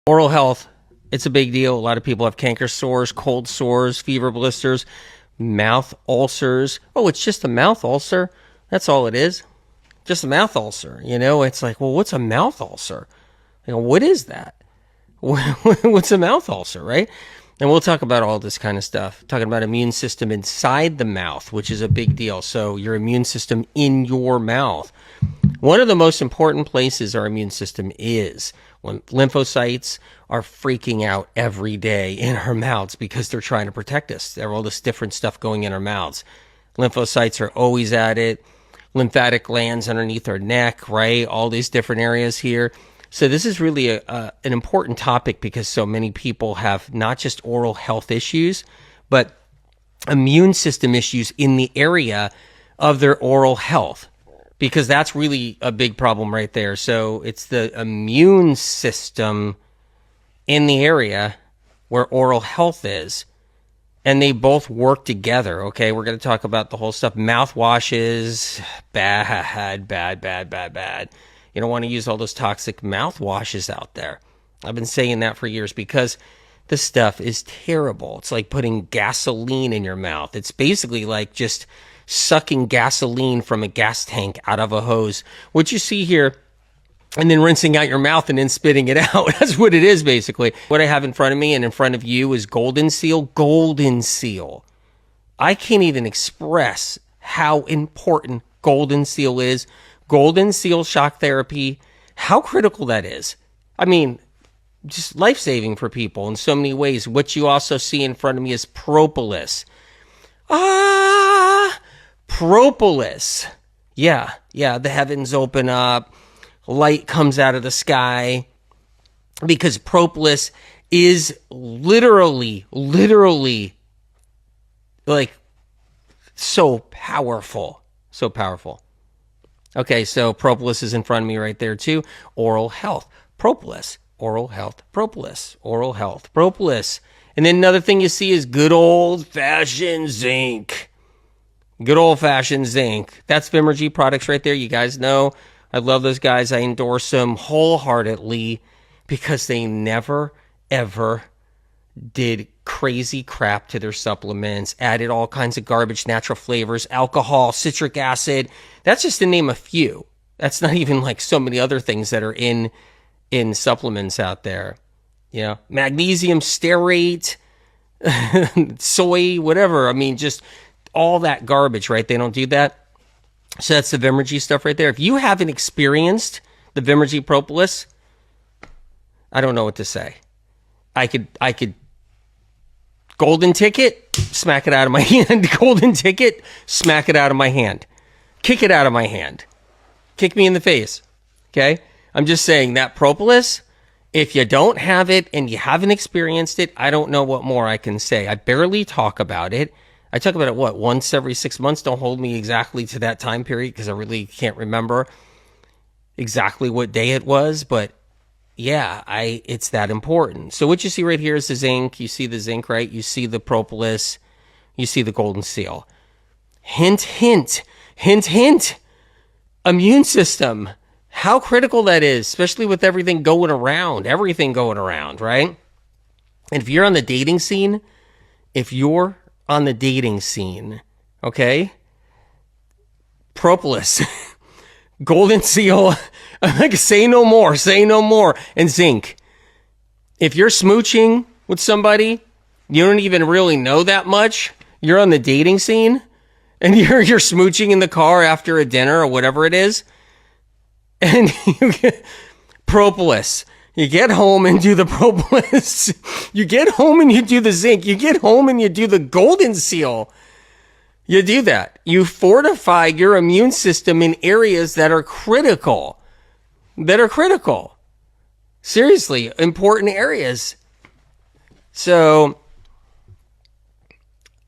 Oral health, it's a big deal. A lot of people have canker sores, cold sores, fever blisters, mouth ulcers. Oh, it's just a mouth ulcer. That's all it is. Just a mouth ulcer. You know, it's like, well, what's a mouth ulcer? You know, what is that? What's a mouth ulcer, right? And we'll talk about all this kind of stuff. Talking about immune system inside the mouth, which is a big deal. So your immune system in your mouth. One of the most important places our immune system is when lymphocytes are freaking out every day in our mouths because they're trying to protect us. There are all this different stuff going in our mouths. Lymphocytes are always at it. Lymphatic glands underneath our neck, right? All these different areas here. So this is really an important topic because so many people have not just oral health issues, but immune system issues in the area of their oral health, because that's really a big problem right there. So it's the immune system in the area where oral health is, and they both work together, okay? We're going to talk about the whole stuff. Mouthwashes, bad. You don't want to use all those toxic mouthwashes out there. I've been saying that for years because this stuff is terrible. It's like putting gasoline in your mouth. It's basically like just sucking gasoline from a gas tank out of a hose. What you see here, and then rinsing out your mouth and then spitting it out. That's what it is, basically. What I have in front of me and in front of you is Golden Seal. Golden Seal. I can't even express how important Golden Seal is. Golden Seal shock therapy, how critical that is. I mean, just life-saving for people in so many ways. What you also see in front of me is propolis. Propolis. Yeah, the heavens open up. Light comes out of the sky. Because propolis is literally, like, so powerful. So powerful. Okay, so propolis is in front of me right there too. Oral health, propolis, oral health, propolis, oral health, propolis. And then another thing you see is good old-fashioned zinc. Good old-fashioned zinc. That's Vimergy products right there. You guys know I love those guys. I endorse them wholeheartedly because they never, ever did crazy crap to their supplements, added all kinds of garbage, natural flavors, alcohol, citric acid. That's just to name a few. That's not even like so many other things that are in supplements out there. You know, magnesium stearate, soy, whatever. I mean, just all that garbage, right? They don't do that. So that's the Vimergy stuff right there. If you haven't experienced the Vimergy propolis, I don't know what to say. I could golden ticket, smack it out of my hand. Golden ticket, smack it out of my hand. Kick it out of my hand. Kick me in the face. Okay? I'm just saying that propolis, if you don't have it and you haven't experienced it, I don't know what more I can say. I barely talk about it. I talk about it, once every 6 months? Don't hold me exactly to that time period because I really can't remember exactly what day it was, but yeah, it's that important. So what you see right here is the zinc. You see the zinc, right? You see the propolis. You see the Golden Seal. Hint, hint, hint, hint. Immune system. How critical that is, especially with everything going around, right? And if you're on the dating scene, okay, propolis, Golden Seal, like say no more, and zinc. If you're smooching with somebody, you don't even really know that much, you're on the dating scene, and you're smooching in the car after a dinner or whatever it is, and you get propolis. You get home and do the propolis. You get home and you do the zinc. You get home and you do the Golden Seal. You do that. You fortify your immune system in areas that are critical. Seriously, important areas. So,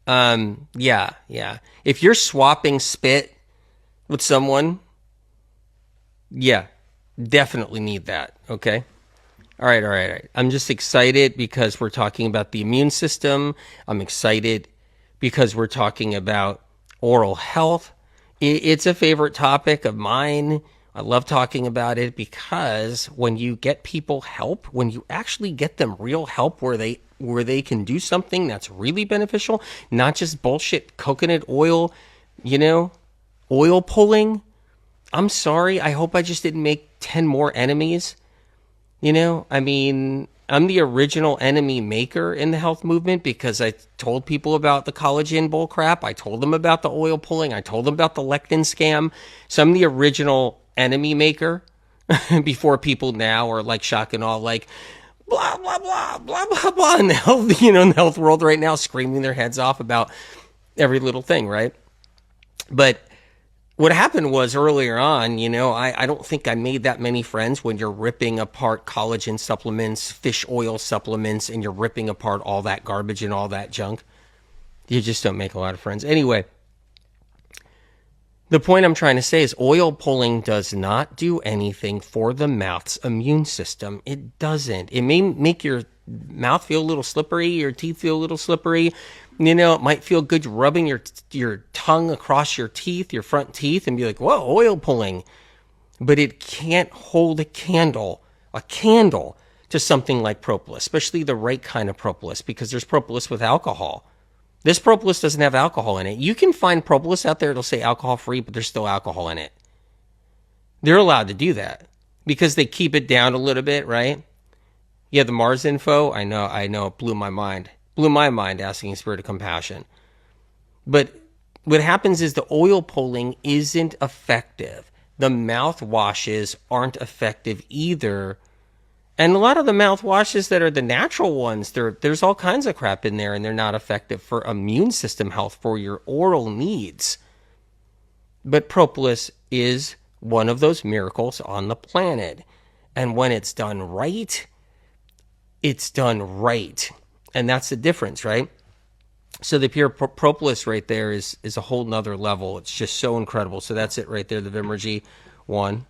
yeah. If you're swapping spit with someone, yeah, definitely need that, okay? All right. I'm just excited because we're talking about the immune system. I'm excited because we're talking about oral health. It's a favorite topic of mine. I love talking about it because when you get people help, when you actually get them real help where they can do something that's really beneficial, not just bullshit coconut oil, oil pulling. I'm sorry. I hope I just didn't make 10 more enemies. I mean, I'm the original enemy maker in the health movement because I told people about the collagen bull crap. I told them about the oil pulling. I told them about the lectin scam. So I'm the original enemy maker before people now are like shock and awe, like blah, blah, blah, blah, blah, blah in the health, in the health world right now, screaming their heads off about every little thing, right? But what happened was earlier on, I don't think I made that many friends when you're ripping apart collagen supplements, fish oil supplements, and you're ripping apart all that garbage and all that junk. You just don't make a lot of friends. Anyway, the point I'm trying to say is oil pulling does not do anything for the mouth's immune system. It doesn't. It may make your mouth feel a little slippery, your teeth feel a little slippery. It might feel good rubbing your tongue across your teeth, your front teeth, and be like, whoa, oil pulling. But it can't hold a candle to something like propolis, especially the right kind of propolis, because there's propolis with alcohol. This propolis doesn't have alcohol in it. You can find propolis out there, it'll say alcohol free, but there's still alcohol in it. They're allowed to do that because they keep it down a little bit, right? Yeah, the Mars info, I know, it blew my mind. Blew my mind, asking Spirit of Compassion. But what happens is the oil pulling isn't effective. The mouthwashes aren't effective either. And a lot of the mouthwashes that are the natural ones, there's all kinds of crap in there, and they're not effective for immune system health, for your oral needs. But propolis is one of those miracles on the planet. And when it's done right, it's done right. And that's the difference, right? So the pure propolis right there is a whole nother level. It's just so incredible. So that's it right there, the Vimergy 1.